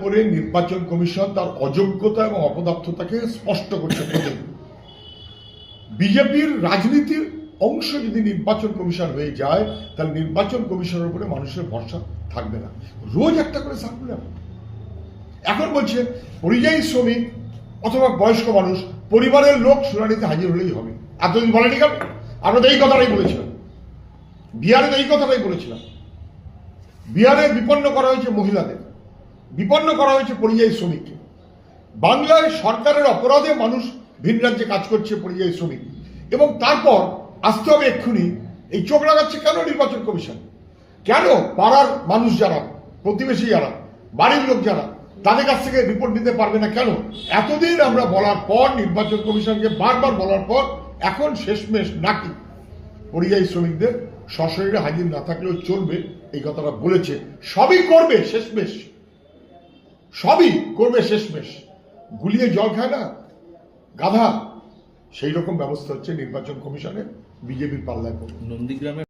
করে নির্বাচন কমিশন তার অযোগ্যতা এবং অপদার্থতাকে স্পষ্ট করছে। বিজেপির রাজনীতির অংশ যদি নির্বাচন কমিশন হয়ে যায় তাহলে নির্বাচন কমিশনের উপরে মানুষের ভরসা থাকবে না। রোজ একটা করে সার্কুলার। এখন বলছে পরিযায়ী শ্রমিক অথবা বয়স্ক মানুষ পরিবারের লোক শুনানিতে হাজির হলেই হবে। এতদিন বলেনি কেন? আমরা তো এই কথাটাই বলেছিলাম, বিহারে তো এই কথাটাই বলেছিলাম। বিহারে বিপন্ন করা হয়েছে মহিলাদের, বিপন্ন করা হয়েছে পরিযায়ী শ্রমিককে। বাংলায় সরকারের অপরাধে মানুষ ভিন রাজ্যে কাজ করছে পরিযায়ী শ্রমিক, এবং তারপর আসতে হবে এক্ষুনি। এই চোখ লাগাচ্ছে কেন নির্বাচন কমিশন? কেন পাড়ার মানুষ যারা, প্রতিবেশী যারা, বাড়ির লোক যারা, তাদের কাছ থেকে রিপোর্ট নিতে পারবে না কেন? এতদিন আমরা বলার পর, নির্বাচন কমিশনকে বারবার বলার পর, এখন শেষমেশ নাকি পরিযায়ী শ্রমিকদের সশরীরে হাজির না থাকলেও চলবে এই কথাটা বলেছে। সবই করবে শেষমেশ, সবই করবে শেষমেশ। গুলিয়ে জল খায় না গাধা, সেই রকম ব্যবস্থা হচ্ছে নির্বাচন কমিশনের বিজেপির পাল্লায়। নন্দীগ্রামে